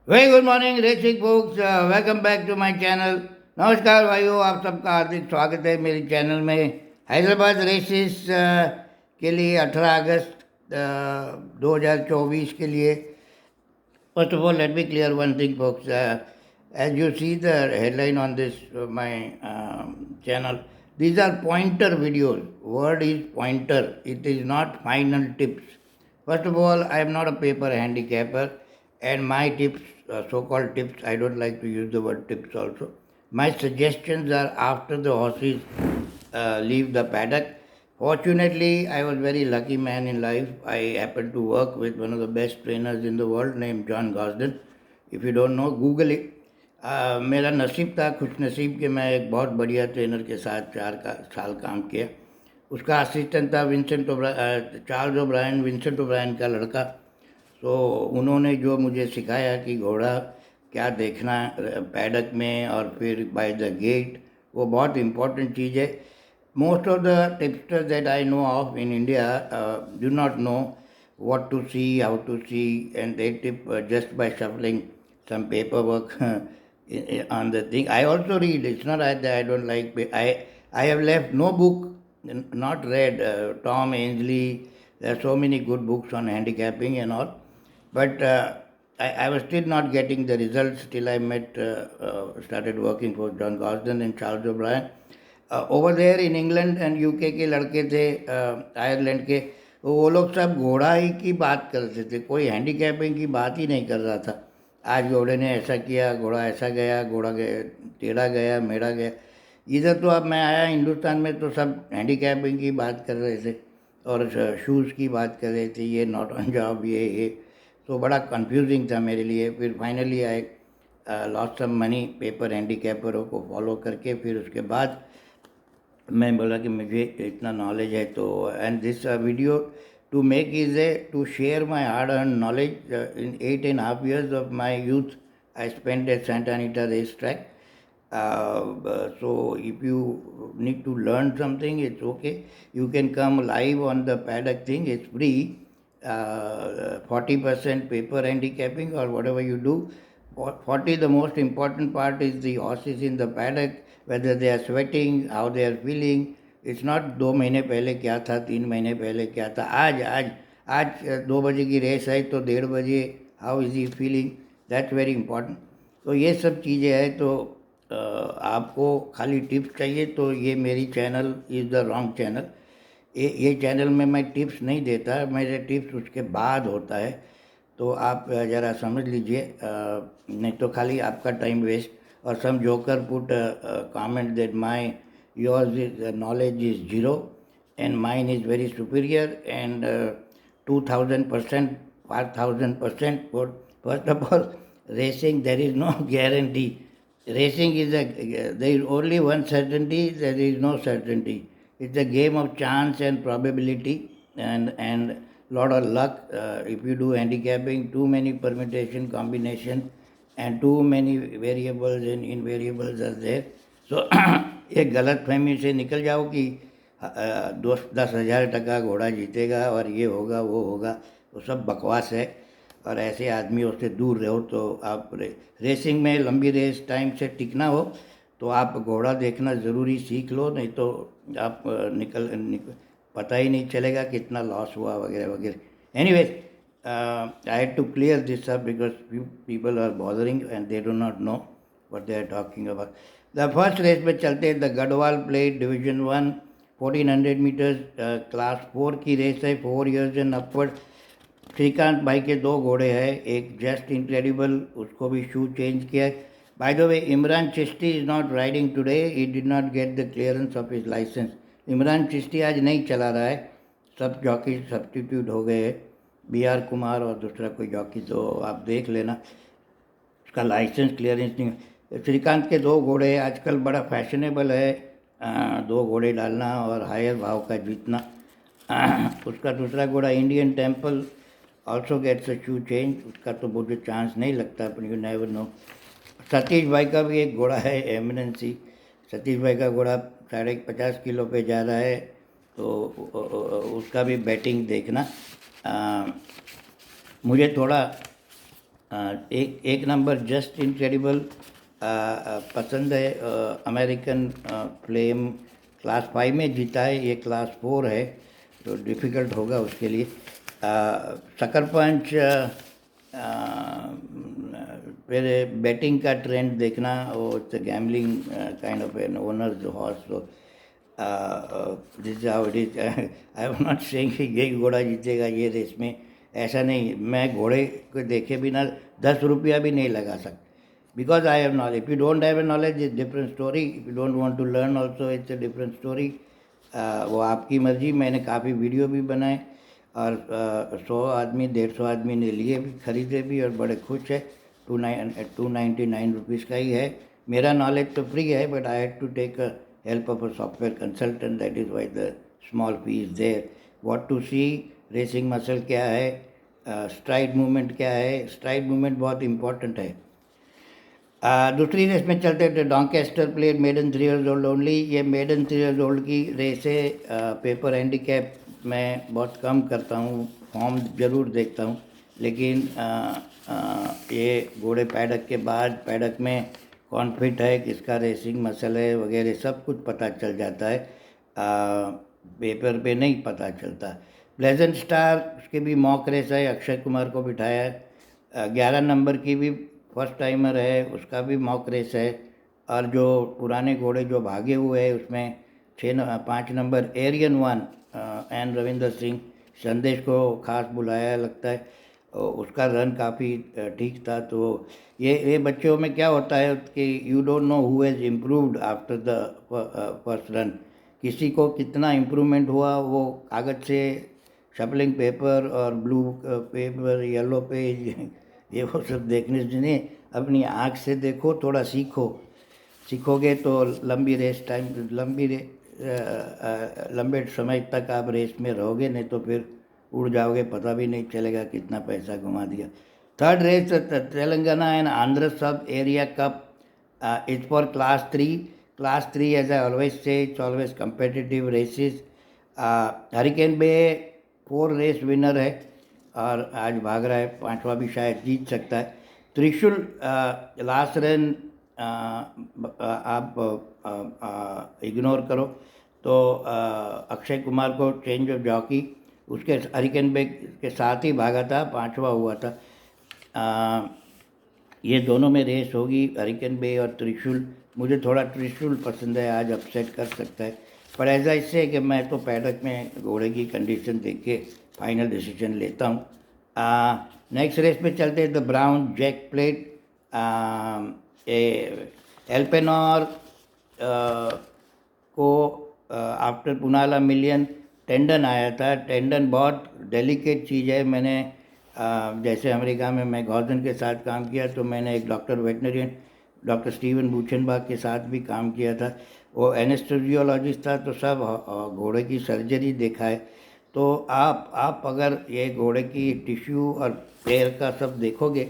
Very good morning racing folks, welcome back to my channel. नमस्कार भाइयों, आप सबका हार्दिक स्वागत है मेरे चैनल में। हैदराबाद रेसिस के लिए 18 अगस्त 2024 के लिए, first of all let me clear one thing folks. As you see the headline on this my channel, these are pointer videos. Word is pointer, it is not final tips. First of all, I am not a paper handicapper, and my tips, so-called tips, I don't like to use the word tips also. My suggestions are after the horses leave the paddock. Fortunately, I was very lucky man in life. I happened to work with one of the best trainers in the world named John Gosden. If you don't know, Google it. मेरा नसीब था, खुश नसीब कि मैं एक बहुत बढ़िया ट्रेनर के साथ 4 साल काम किया। उसका असिस्टेंट था चार्ल्स ओब्रायन, विंसेंट ओब्रायन का लड़का। तो उन्होंने जो मुझे सिखाया कि घोड़ा क्या देखना पैडक में और फिर बाय द गेट, वो बहुत इम्पोर्टेंट चीज़ है। Most of the tipsters that I know of in India do not know what to see, how to see, and they tip just by shuffling some paperwork on the thing. I also read. It's not that I don't like. I have left no book not read. Tom Ainsley. There are so many good books on handicapping and all, but I was still not getting the results till I started working for John Gosden and Charles O'Brien. Over there in England and UK के लड़के थे, Ireland के, वो लोग सब घोड़ा ही की बात करते थे, कोई हैंडीकैपिंग की बात ही नहीं कर रहा था। आज घोड़े ने ऐसा किया, घोड़ा ऐसा गया, घोड़ा गया टेढ़ा गया, मेढ़ा गया। इधर तो अब मैं आया हिंदुस्तान में तो सब हैंडीकैपिंग की बात कर रहे थे और शूज़ की बात कर रहे थे, ये नॉट ऑन जॉब, ये तो बड़ा कंफ्यूजिंग था मेरे लिए। फिर finally I lost some money paper हैंडीकैपरों को फॉलो करके। फिर उसके बाद मैं बोला कि मुझे इतना नॉलेज है तो, and this video to make is a to share my hard earn knowledge in 8.5 years of my youth I spent at Santa Anita racetrack. So if you need to learn something, it's okay. You can come live on the paddock thing, it's free. 40% paper handicapping or whatever you do. 40, the most important part is the horses in the paddock, whether they are sweating, how they are feeling. It's not 2 महीने पहले क्या था, 3 महीने पहले क्या था, आज आज आज 2 बजे की रेस है तो 1:30 बजे how is he feeling, that's very important. तो ये सब चीज़ें हैं। तो आपको खाली टिप्स चाहिए तो ये मेरी channel is the wrong channel. ये चैनल में मैं टिप्स नहीं देता, मेरे टिप्स उसके बाद होता है। तो आप ज़रा समझ लीजिए, नहीं तो खाली आपका टाइम वेस्ट। और some joker put comment that my yours is knowledge is zero and mine is very superior and 2000%, 5000%। First of all, racing there is no guarantee. Racing is there is only one certainty, there is no certainty. It's a game of chance and probability and lot of luck. If you do handicapping, too many permutation combination and too many variables and invariables are there. So एक गलत फहमी से निकल जाओ कि 10,000 टका घोड़ा जीतेगा और ये होगा वो होगा, वो सब बकवास है। और ऐसे आदमियों से दूर रहो। तो आप रेसिंग में लंबी रेस टाइम से टिकना हो तो आप घोड़ा देखना ज़रूरी सीख लो, नहीं तो आप पता ही नहीं चलेगा कितना लॉस हुआ वगैरह वगैरह। Anyways, I had to clear this up because people are bothering and they do not know what they are talking about. The first race में चलते हैं, the Garhwal plate division 1 1400 metres class 4 की रेस है, 4 years and upward. Shrikant भाई के 2 घोड़े हैं, एक जस्ट इनक्रेडिबल, उसको भी शू चेंज किया है। By the way, Imran Chishti is not riding today, he did not get the clearance of his licence. Imran Chishti आज नहीं चला रहा है, सब जॉकी सब्स्टिट्यूट हो गए हैं, BR कुमार और दूसरा कोई जॉकी, तो आप देख लेना, उसका लाइसेंस क्लियरेंस नहीं। श्रीकांत के 2 घोड़े, आजकल बड़ा फैशनेबल है 2 घोड़े डालना और हायर भाव का जीतना। उसका दूसरा घोड़ा Indian Temple also gets a shoe change, उसका तो मुझे चांस नहीं लगता, पर यू नेवर नो। सतीश भाई का भी एक घोड़ा है एमिनेंसी, सतीश भाई का घोड़ा 50 किलो पे जा रहा है, तो उसका भी बैटिंग देखना। मुझे थोड़ा एक नंबर जस्ट इनक्रेडिबल पसंद है। अमेरिकन फ्लेम क्लास 5 में जीता है, ये क्लास 4 है तो डिफ़िकल्ट होगा उसके लिए। शक्कर पंच फिर बैटिंग का ट्रेंड देखना, वो it's gambling kind of an owners horse, तो this how it is. I am not saying कि यही घोड़ा जीतेगा ये रेस में, ऐसा नहीं। मैं घोड़े को देखे बिना 10 रुपया भी नहीं लगा सकता, because I have knowledge. If you don't have a knowledge is different story, if you don't want to learn also it's a different story. वो आपकी मर्जी। मैंने काफ़ी वीडियो भी बनाए और 100 आदमी 150 आदमी ने लिए भी, खरीदे भी और बड़े खुश है। 299 रुपीज़ का ही है। मेरा नॉलेज तो फ्री है, but I had to take help of a software consultant, that is why the small fee is there. What to see, racing muscle क्या है, स्ट्राइड मूवमेंट क्या है। स्ट्राइड मूवमेंट बहुत इंपॉर्टेंट है। दूसरी रेस में चलते थे। Doncaster played maiden 3 years old only. ये मेडन 3 years old की रेस है। पेपर हैंडीकैप मैं बहुत कम करता हूँ, फॉर्म ज़रूर देखता हूँ, लेकिन ये घोड़े पैडक के बाद पैडक में कौन फिट है, किसका रेसिंग मसल है वगैरह सब कुछ पता चल जाता है, पेपर पे नहीं पता चलता। प्लेजेंट स्टार, उसके भी मॉक रेस है, अक्षय कुमार को बिठाया है। 11 नंबर की भी फर्स्ट टाइमर है, उसका भी मॉक रेस है। और जो पुराने घोड़े जो भागे हुए हैं उसमें 5 नंबर एरियन 1 एन रविंदर सिंह, संदेश को खास बुलाया लगता है, उसका रन काफ़ी ठीक था। तो ये बच्चों में क्या होता है कि you don't know who has improved after the first run. किसी को कितना इम्प्रूवमेंट हुआ वो कागज़ से, शफलिंग पेपर और ब्लू पेपर, येलो पेज, ये वो सब देखने से नहीं, अपनी आँख से देखो, थोड़ा सीखोगे तो लंबी रेस टाइम, लंबे समय तक आप रेस में रहोगे, नहीं तो फिर उड़ जाओगे, पता भी नहीं चलेगा कितना पैसा घुमा दिया। Third race Telangana and Andhra sub area cup is for class 3। Class 3 as I always say it's always competitive races. Hurricane Bay 4 race winner है और आज भाग रहा है, 5वां भी शायद जीत सकता है। त्रिशूल लास्ट रन आप इग्नोर करो तो अक्षय कुमार को चेंज ऑफ जॉकी, उसके हरिकेन बेग के साथ ही भागा था, 5वां हुआ था। ये दोनों में रेस होगी, हरिकेन बे और त्रिशूल। मुझे थोड़ा त्रिशूल पसंद है, आज अपसेट कर सकता है, पर ऐसा इससे कि मैं तो पैडक में घोड़े की कंडीशन देख के फाइनल डिसीजन लेता हूँ। नेक्स्ट रेस पे चलते हैं। द ब्राउन जैक प्लेट, एल्पेनॉर को आफ्टर पुनाला मिलियन टेंडन आया था। टेंडन बहुत डेलिकेट चीज़ है। मैंने जैसे अमेरिका में मैं गॉर्डन के साथ काम किया, तो मैंने एक डॉक्टर वेटनरियन डॉक्टर स्टीवन बूचनबाग के साथ भी काम किया था। वो एनेस्थेसियोलॉजिस्ट था, तो सब घोड़े की सर्जरी देखा है। तो आप अगर ये घोड़े की टिश्यू और पैर का सब देखोगे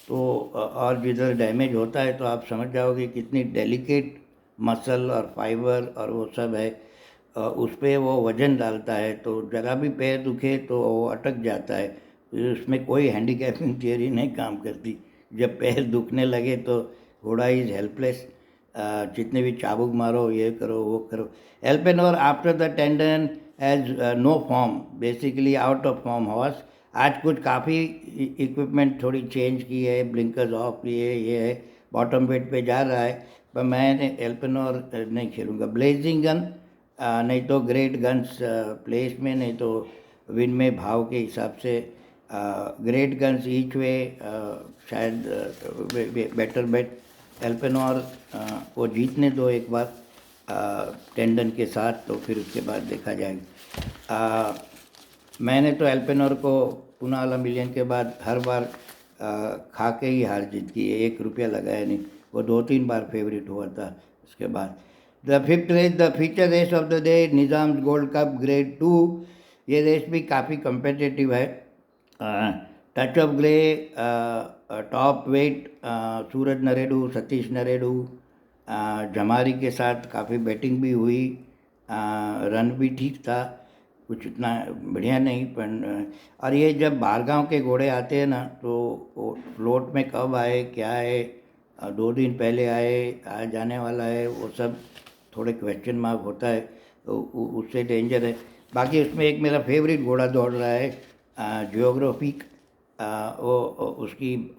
तो और जिधर डैमेज होता है तो आप समझ जाओगे कितनी डेलिकेट मसल और फाइबर और वो सब है। उस पर वो वज़न डालता है, तो ज़रा भी पैर दुखे तो वो अटक जाता है। उसमें कोई हैंडीकैपिंग थियरी नहीं काम करती। जब पैर दुखने लगे तो घोड़ा इज़ हेल्पलेस, जितने भी चाबुक मारो, ये करो वो करो। Alpenor after the tendon has no form, basically out of form horse. आज कुछ काफ़ी इक्विपमेंट थोड़ी चेंज की है, ब्लिंकर्स ऑफ किए, ये है, बॉटम वेट पे जा रहा है, पर मैंने एल्पेनोर नहीं खेलूँगा। ब्लेजिंग गन नहीं तो ग्रेट गन्स प्लेस में, नहीं तो विन में भाव के हिसाब से ग्रेट गन्स ईच वे, शायद बेटर बेट। एल्पेनोर को जीतने दो एक बार टेंडन के साथ, तो फिर उसके बाद देखा जाएगा। मैंने तो एल्पेनोर को पुनाला मिलियन के बाद हर बार खा के ही हार जीत की है, 1 रुपया लगाया नहीं। वो 2-3 बार फेवरेट हुआ था उसके बाद। The fifth race, the feature race of the day, Nizam gold cup grade 2। ये रेस भी काफ़ी कम्पिटिटिव है। Touch of grey top weight, Suraj Narredu, Satish Narredu, जमारी के साथ काफ़ी बैटिंग भी हुई, रन भी ठीक था। कुछ इतना बढ़िया नहीं, पर और ये जब बाहर गांव के घोड़े आते हैं ना, तो वो फ्लोट में कब आए क्या है, 2 दिन पहले आए, आ जाने वाला है, वो सब थोड़े क्वेश्चन मार्क होता है, तो उससे डेंजर है। बाकी उसमें एक मेरा फेवरेट घोड़ा दौड़ रहा है, जियोग्राफिक।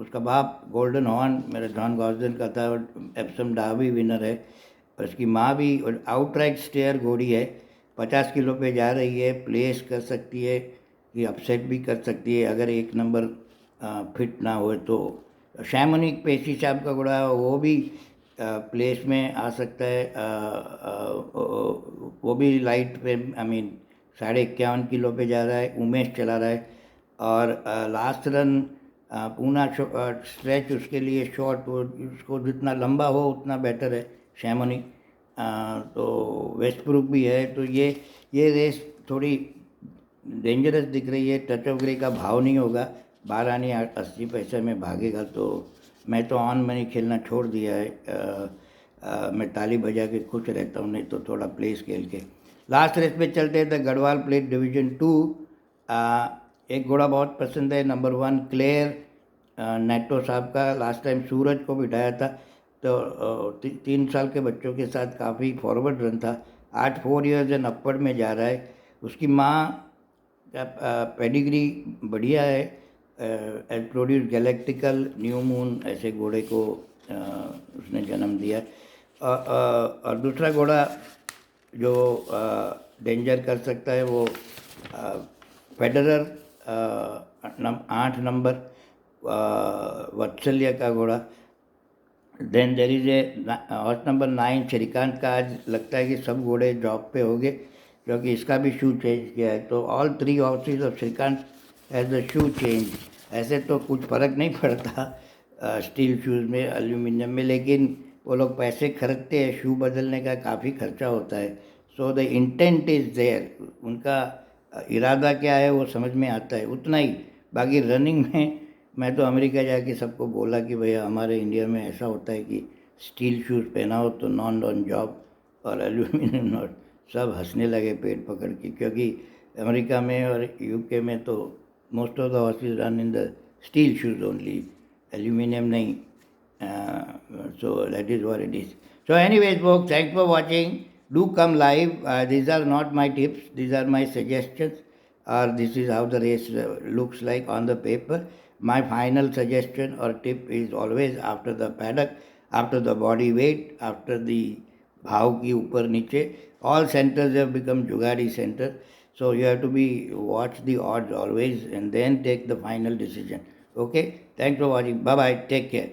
उसका बाप गोल्डन हॉर्न मेरा जॉन गॉर्डन का था, और एप्सम डार्बी विनर है। और उसकी माँ भी आउटराइट स्टेयर घोड़ी है, 50 किलो पे जा रही है, प्लेस कर सकती है कि अपसेट भी कर सकती है अगर 1 नंबर फिट ना हो तो। शैमोनिक पेशी साहब का घोड़ा है, वो भी प्लेस में आ सकता है। वो भी लाइट पे, आई मीन 51.5 किलो पे जा रहा है, उमेश चला रहा है। और लास्ट रन पूना स्ट्रेच उसके लिए शॉर्ट, वो उसको जितना लंबा हो उतना बेटर है शैमोनी। तो वेस्टब्रुक भी है, तो ये रेस थोड़ी डेंजरस दिख रही है। टच ऑफ ग्रे का भाव नहीं होगा, 12 आने 80 पैसे में भागेगा, तो मैं तो ऑन मनी खेलना छोड़ दिया है। मैं ताली बजा के खुश रहता हूँ, नहीं तो थोड़ा प्लेस खेल के। लास्ट रेस पे चलते हैं, द गढ़वाल प्लेट डिवीजन 2। एक घोड़ा बहुत पसंद है, नंबर 1 क्लेयर नेटो साहब का। लास्ट टाइम सूरज को बिठाया था, तो 3 साल के बच्चों के साथ काफ़ी फॉरवर्ड रन था। आज 4 years एंड अपवर्ड में जा रहा है। उसकी माँ का पेडिग्री बढ़िया है, एज प्रोड्यूस गैलेक्टिकल, न्यू मून, ऐसे घोड़े को उसने जन्म दिया। और दूसरा घोड़ा जो डेंजर कर सकता है वो फेडरर, 8 नंबर, वत्सल्य का घोड़ा। Then there is a horse number 9 Shrikant का। आज लगता है कि सब घोड़े ड्रॉप पे हो गए, क्योंकि इसका भी शू चेंज किया है। तो all 3 horses of Shrikant has the shoe change. ऐसे तो कुछ फ़र्क नहीं पड़ता स्टील शूज़ में, एल्यूमिनियम में, लेकिन वो लोग पैसे खरीदते हैं, शू बदलने का काफ़ी खर्चा होता है। So the intent is there, उनका इरादा क्या है वो समझ में आता है, उतना ही। बाकी रनिंग में मैं तो अमेरिका जाके सबको बोला कि भैया हमारे इंडिया में ऐसा होता है कि स्टील शूज़ पहना हो तो नॉन ऑन जॉब, और एल्यूमिनियम नॉट। सब हंसने लगे पेट पकड़ के, क्योंकि अमेरिका में और यूके में तो most of the horses run in the steel shoes only, aluminium नहीं। So that is what it is. So anyways folks, thanks for watching. Do come live. These are not my tips, these are my suggestions, or this is how the race looks like on the paper. My final suggestion or tip is always after the paddock, after the body weight, after the bhav ki upar niche, all centers have become jugadi center. So you have to be watch the odds always and then take the final decision. Okay, thanks for watching. Bye bye, take care.